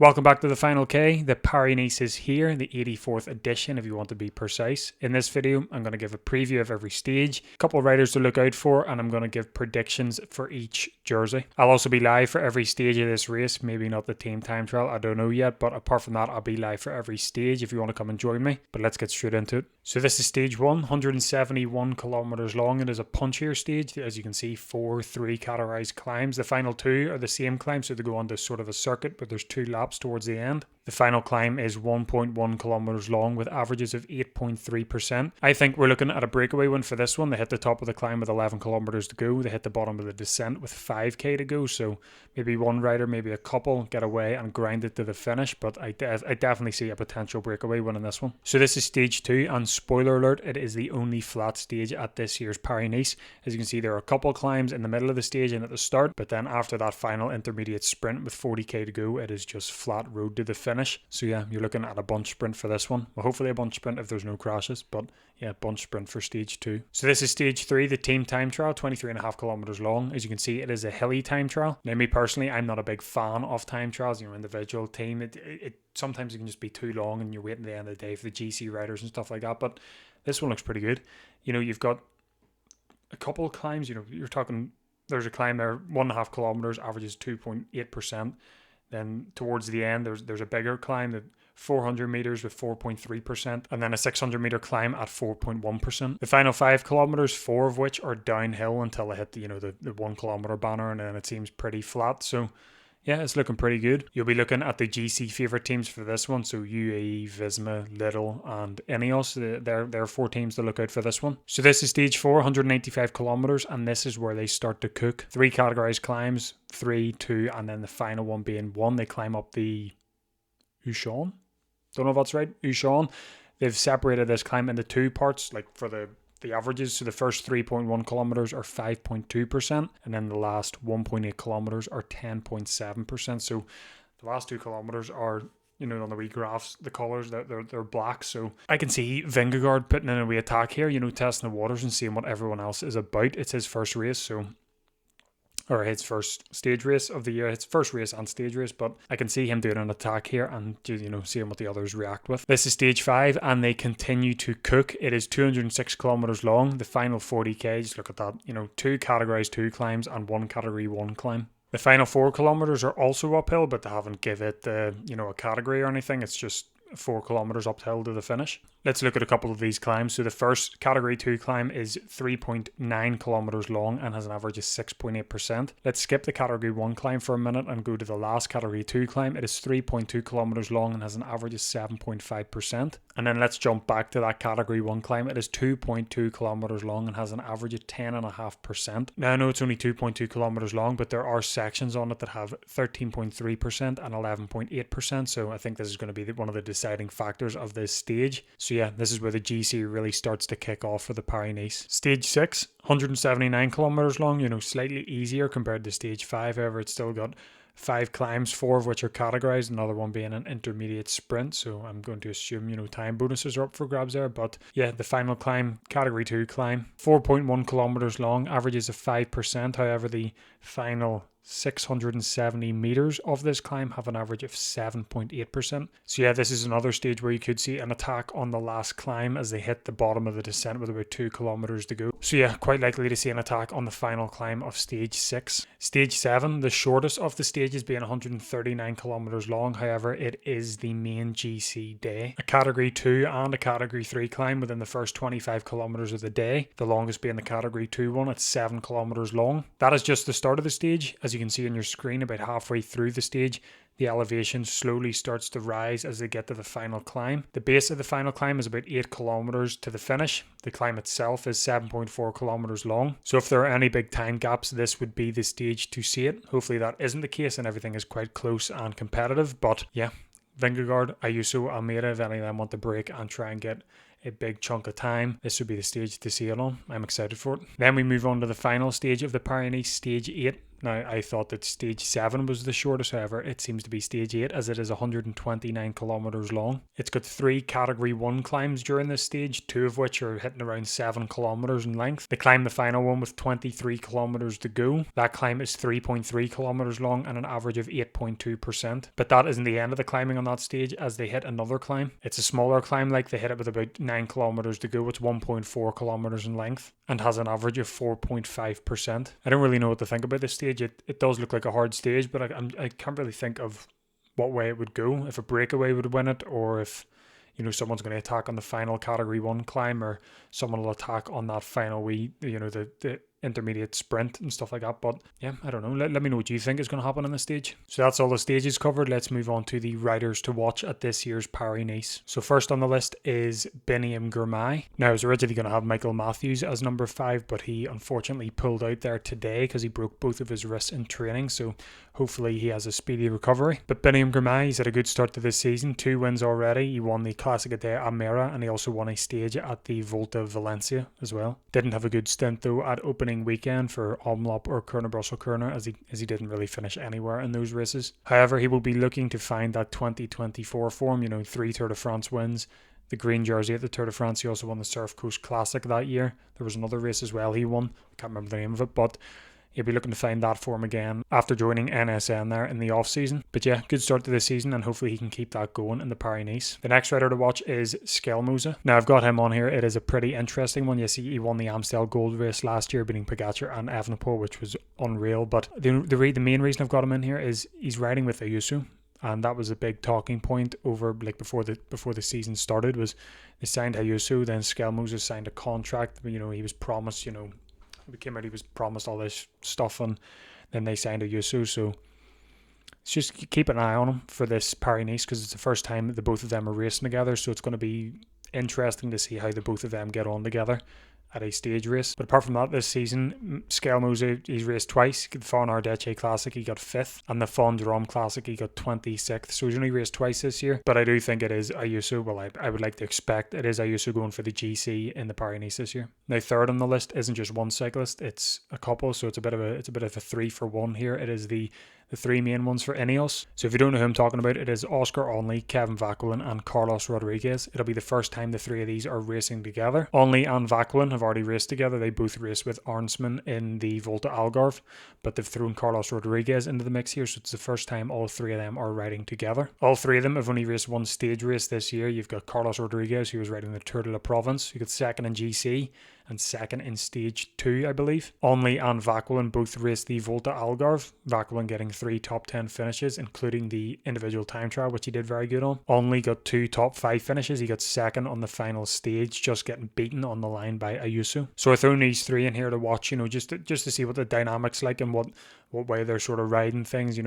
Welcome back to the Final K. The Paris-Nice is here, the 84th edition if you want to be precise. In this video, I'm going to give a preview of every stage, a couple of riders to look out for, and I'm going to give predictions for each jersey. I'll also be live for every stage of this race, maybe not the team time trial, I don't know yet, but apart from that, I'll be live for every stage if you want to come and join me. But let's get straight into it. So this is stage 1, 171 kilometers long. It is a punchier stage, as you can see, 4 3-categorized climbs. The final 2 are the same climb, so they go on to sort of a circuit, but there's 2 laps towards the end. The final climb is 1.1 kilometers long with averages of 8.3%. I think we're looking at a breakaway win for this one. They hit the top of the climb with 11 kilometers to go. They hit the bottom of the descent with 5k to go. So maybe one rider, maybe a couple get away and grind it to the finish. But I definitely see a potential breakaway win in this one. So this is stage 2, and spoiler alert, it is the only flat stage at this year's Paris-Nice. As you can see, there are a couple climbs in the middle of the stage and at the start, but then after that final intermediate sprint with 40k to go, it is just flat road to the finish. So yeah, you're looking at a bunch sprint for this one. Well, hopefully a bunch sprint if there's no crashes, but yeah, bunch sprint for stage 2. So this is stage 3, the team time trial, 23.5 kilometers long. As you can see, it is a hilly time trial. Now, me personally, I'm not a big fan of time trials, individual team. It sometimes it can just be too long and you're waiting the end of the day for the GC riders and stuff like that, but this one looks pretty good. You've got a couple of climbs, you're talking, there's a climb there, 1.5 kilometers, averages 2.8%. Then towards the end, there's a bigger climb at 400 meters with 4.3%, and then a 600 meter climb at 4.1%. The final 5 kilometers, 4 of which are downhill until they hit the 1 kilometer banner, and then it seems pretty flat. So yeah, it's looking pretty good. You'll be looking at the GC favorite teams for this one. So UAE, Visma, Lidl, and Ineos. They're 4 teams to look out for this one. So this is stage 4, 195 kilometers, and this is where they start to cook. 3 categorized climbs, 3, 2, and then the final one being 1. They climb up the Ushan. Don't know if that's right. Ushan. They've separated this climb into 2 parts, like for the averages. So the first 3.1 kilometers are 5.2%, and then the last 1.8 kilometers are 10.7%. So the last 2 kilometers are, on the wee graphs, the colors, they're black. So I can see Vingegaard putting in a wee attack here, testing the waters and seeing what everyone else is about. It's his first race, or his first stage race of the year, his first race and stage race, but I can see him doing an attack here and, seeing what the others react with. This is stage 5, and they continue to cook. It is 206 kilometers long. The final 40k, just look at that, 2 categorized 2 climbs and 1 category 1 climb. The final 4 kilometers are also uphill, but they haven't given it, a category or anything. It's just 4 kilometers uphill to the finish. Let's look at a couple of these climbs. So the first category 2 climb is 3.9 kilometers long and has an average of 6.8%. Let's skip the category 1 climb for a minute and go to the last category 2 climb. It is 3.2 kilometers long and has an average of 7.5%. And then let's jump back to that category 1 climb. It is 2.2 kilometers long and has an average of 10.5%. Now I know it's only 2.2 kilometers long, but there are sections on it that have 13.3% and 11.8%. So I think this is going to be one of the deciding factors of this stage. So yeah, this is where the GC really starts to kick off for the Paris-Nice. Stage 6, 179 kilometers long, slightly easier compared to stage 5. However, it's still got 5 climbs, 4 of which are categorized, another one being an intermediate sprint. So I'm going to assume, time bonuses are up for grabs there. But yeah, the final climb, category 2 climb, 4.1 kilometers long, averages of 5%. However, the final 670 meters of this climb have an average of 7.8%. So yeah, this is another stage where you could see an attack on the last climb as they hit the bottom of the descent with about 2 kilometers to go. So yeah, quite likely to see an attack on the final climb of stage 6. Stage 7, the shortest of the stages, being 139 kilometers long. However, it is the main GC day. A category 2 and a category 3 climb within the first 25 kilometers of the day. The longest being the category 2 one at 7 kilometers long. That is just the start of the stage. As you can see on your screen, about halfway through the stage, the elevation slowly starts to rise as they get to the final climb. The base of the final climb is about 8 kilometers to the finish. The climb itself is 7.4 kilometers long. So if there are any big time gaps, this would be the stage to see it. Hopefully that isn't the case and everything is quite close and competitive. But yeah, Vingegaard, Ayuso, Almeida, if any of them want to break and try and get a big chunk of time, this would be the stage to see it on. I'm excited for it. Then we move on to the final stage of the Paris-Nice, stage 8. Now, I thought that stage 7 was the shortest, however, it seems to be stage 8 as it is 129 kilometers long. It's got 3 category 1 climbs during this stage, 2 of which are hitting around 7 kilometers in length. They climb the final one with 23 kilometers to go. That climb is 3.3 kilometers long and an average of 8.2%. But that isn't the end of the climbing on that stage, as they hit another climb. It's a smaller climb, like they hit it with about 9 kilometers to go. It's 1.4 kilometers in length and has an average of 4.5%. I don't really know what to think about this stage. It does look like a hard stage, but I can't really think of what way it would go, if a breakaway would win it, or if, you know, someone's going to attack on the final category 1 climb, or someone will attack on that final the intermediate sprint and stuff like that. But yeah, I don't know. Let me know what you think is going to happen on the stage. So that's all the stages covered. Let's move on to the riders to watch at this year's Paris-Nice. So first on the list is Biniam Girmay. Now, I was originally going to have Michael Matthews as number 5, but he unfortunately pulled out there today because he broke both of his wrists in training. So hopefully he has a speedy recovery. But Biniam Girmay, he's had a good start to this season. 2 wins already. He won the Classica de Almere and he also won a stage at the Volta of Valencia as well. Didn't have a good stint though at opening weekend for Omloop or Kuurne-Brussel-Kuurne, as he didn't really finish anywhere in those races. However, he will be looking to find that 2024 form, 3 Tour de France wins, the green jersey at the Tour de France. He also won the Surf Coast Classic that year. There was another race as well he won. I can't remember the name of it, but he'll be looking to find that form again after joining NSN there in the off season. But yeah, good start to the season and hopefully he can keep that going in the Paris-Nice. The next rider to watch is Skelmose. Now I've got him on here. It is a pretty interesting one. Yes, he won the Amstel Gold Race last year, beating Pogacar and Evenepoel, which was unreal. But the main reason I've got him in here is he's riding with Ayuso. And that was a big talking point over before the season started, was they signed Ayuso, then Skelmose signed a contract. He was promised, it came out he was promised all this stuff, and then they signed Ayuso. So just keep an eye on him for this Paris-Nice, because it's the first time the both of them are racing together. So it's going to be interesting to see how the both of them get on together at a stage race. But apart from that, this season, Skelmose, he's raced twice. The Faun Ardèche Classic, he got 5th, and the Fon Drôme Classic, he got 26th. So he's only raced twice this year. But I do think it is Ayuso. Well, I would like to expect it is Ayuso going for the GC in the Paris-Nice this year. Now, third on the list isn't just one cyclist; it's a couple. So it's a bit of a 3-for-1 here. It is the 3 main ones for Ineos. So if you don't know who I'm talking about, it is Oscar Onley, Kevin Vauquelin and Carlos Rodriguez. It'll be the first time the 3 of these are racing together. Onley and Vauquelin have already raced together. They both raced with Arnsman in the Volta Algarve, but they've thrown Carlos Rodriguez into the mix here, so it's the first time all 3 of them are riding together. All 3 of them have only raced one stage race this year. You've got Carlos Rodriguez, who was riding the Tour de la Provence, who got 2nd in GC and 2nd in stage 2, I believe. Onley and Vauquelin both raced the Volta Algarve, Vauquelin getting 3 top 10 finishes, including the individual time trial, which he did very good on. Onley got 2 top 5 finishes. He got 2nd on the final stage, just getting beaten on the line by Ayuso. So I throw these 3 in here to watch, just to see what the dynamics like and what way they're sort of riding things,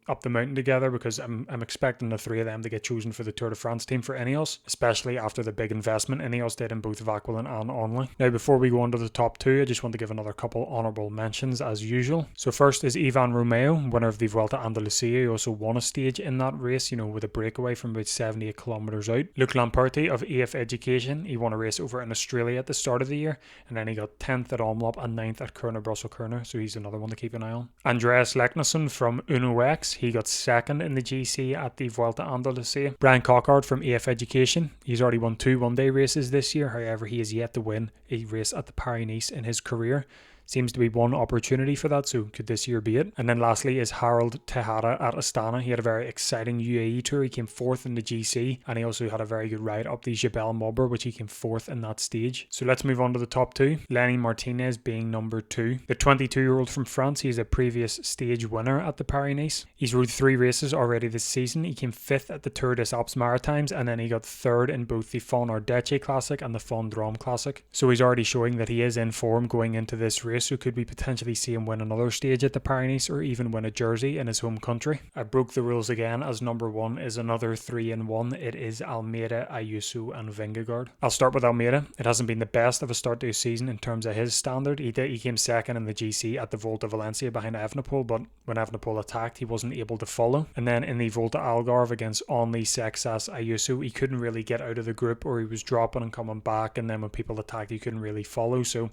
up the mountain together, because I'm expecting the 3 of them to get chosen for the Tour de France team for Ineos, especially after the big investment Ineos did in both Vauquelin and Onley. Now, before we go on to the top 2, I just want to give another couple honourable mentions as usual. So first is Ivan Romeo, winner of the Vuelta Andalucía. He also won a stage in that race, with a breakaway from about 78 kilometres out. Luke Lamperti of AF Education, he won a race over in Australia at the start of the year, and then he got 10th at Omloop and 9th at Kuurne-Brussel-Kuurne, so he's another one to keep an eye on. Andreas Leknesson from Uno X, he got 2nd in the GC at the Vuelta Andalucía. Brian Cockard from AF Education, he's already won 2 one-day races this year. However, he is yet to win a race at the Paris-Nice in his career. Seems to be one opportunity for that, so could this year be it? And then lastly is Harold Tejada at Astana. He had a very exciting UAE tour. He came 4th in the GC, and he also had a very good ride up the Jebel Mobber, which he came 4th in that stage. So let's move on to the top 2. Lenny Martinez being number 2. The 22-year-old from France, he's a previous stage winner at the Paris-Nice. He's rode 3 races already this season. He came 5th at the Tour des Alpes Maritimes, and then he got 3rd in both the Faun Ardèche Classic and the Fon Drôme Classic. So he's already showing that he is in form going into this race. So could we potentially see him win another stage at the Paris-Nice or even win a jersey in his home country? I broke the rules again, as number 1 is another 3-in-1. It is Almeida, Ayuso and Vingegaard. I'll start with Almeida. It hasn't been the best of a start to a season in terms of his standard. He came 2nd in the GC at the Volta Valencia behind Evenepoel, but when Evenepoel attacked, he wasn't able to follow. And then in the Volta Algarve against Onley, Sexas, Ayuso, he couldn't really get out of the group, or he was dropping and coming back, and then when people attacked, he couldn't really follow. So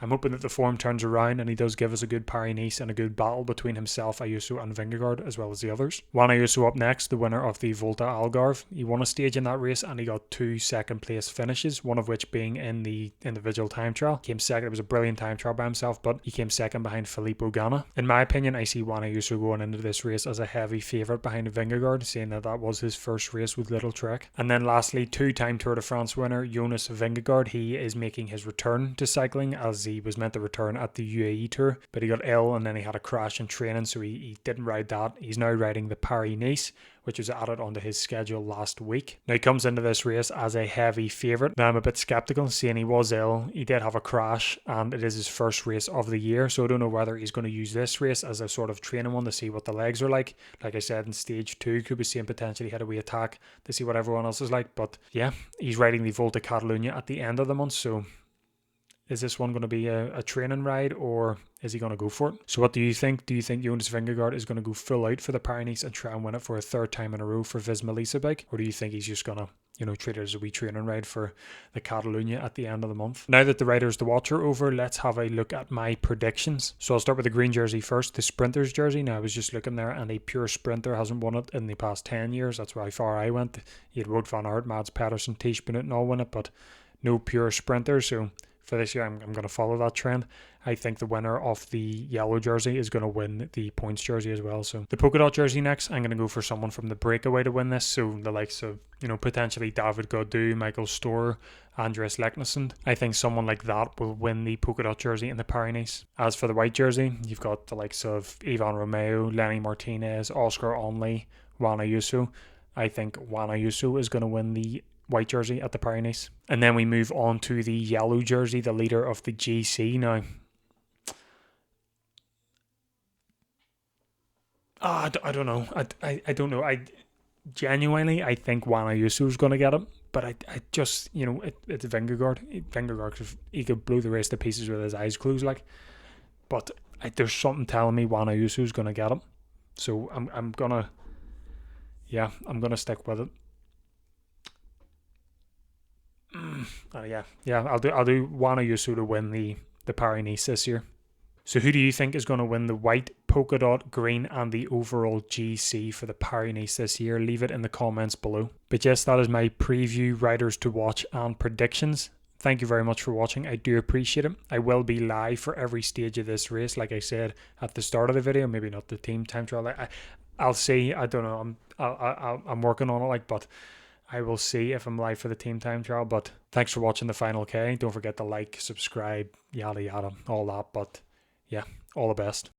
I'm hoping that the form turns around and he does give us a good Paris-Nice and a good battle between himself, Ayuso and Vingegaard, as well as the others. Juan Ayuso up next, the winner of the Volta Algarve. He won a stage in that race and he got 2 second place finishes, one of which being in the individual time trial. Came second. It was a brilliant time trial by himself, but he came second behind Filippo Ganna. In my opinion, I see Juan Ayuso going into this race as a heavy favourite behind Vingegaard, saying that was his first race with Little Trek. And then lastly, 2-time Tour de France winner Jonas Vingegaard. He is making his return to cycling, as he was meant to return at the UAE Tour, but he got ill and then he had a crash in training, so he didn't ride that. He's now riding the Paris-Nice, which was added onto his schedule last week. Now he comes into this race as a heavy favourite. Now I'm a bit sceptical, seeing he was ill, he did have a crash, and it is his first race of the year, so I don't know whether he's going to use this race as a sort of training one to see what the legs are like. Like I said, in stage 2, could be seeing potentially head away attack to see what everyone else is like, but yeah, he's riding the Volta Catalunya at the end of the month, so is this one going to be a training ride, or is he going to go for it? So what do you think? Do you think Jonas Vingegaard is going to go full out for the Paris-Nice and try and win it for a 3rd time in a row for Visma Lease bike? Or do you think he's just going to, treat it as a wee training ride for the Catalunya at the end of the month? Now that the riders to watch are over, let's have a look at my predictions. So I'll start with the green jersey first, the Sprinters jersey. Now I was just looking there, and a pure sprinter hasn't won it in the past 10 years. That's how far I went. You had Wout van Aert, Mads Pedersen, Tiesj Benoot and all win it, but no pure sprinter. So for this year, I'm going to follow that trend. I think the winner of the yellow jersey is going to win the points jersey as well. So the polka dot jersey next, I'm going to go for someone from the breakaway to win this. So the likes of, potentially David Gaudu, Michael Storer, Andreas Leknesund. I think someone like that will win the polka dot jersey in the Paris-Nice. As for the white jersey, you've got the likes of Ivan Romeo, Lenny Martinez, Oscar Onley, Juan Ayuso. I think Juan Ayuso is going to win the white jersey at the Paris-Nice. And then we move on to the yellow jersey, the leader of the GC. Now, I don't know. I don't know. I genuinely, I think Juan Ayuso is going to get it, but I just, it's Vingegaard. Vingegaard, he could blow the race to pieces with his eyes closed, but there's something telling me Juan Ayuso is going to get it. So I'm going to stick with it. I'll do Juan Ayuso to win the Paris-Nice this year. So who do you think is going to win the white, polka dot, green and the overall GC for the Paris-Nice this year? Leave it in the comments below. But yes, that is my preview, riders to watch and predictions. Thank you very much for watching. I do appreciate it. I will be live for every stage of this race, like I said at the start of the video. Maybe not the team time trial. I'll see. I don't know. I'm working on it, but I will see if I'm live for the team time trial. But thanks for watching the Final K. Don't forget to like, subscribe, yada yada, all that. But yeah, all the best.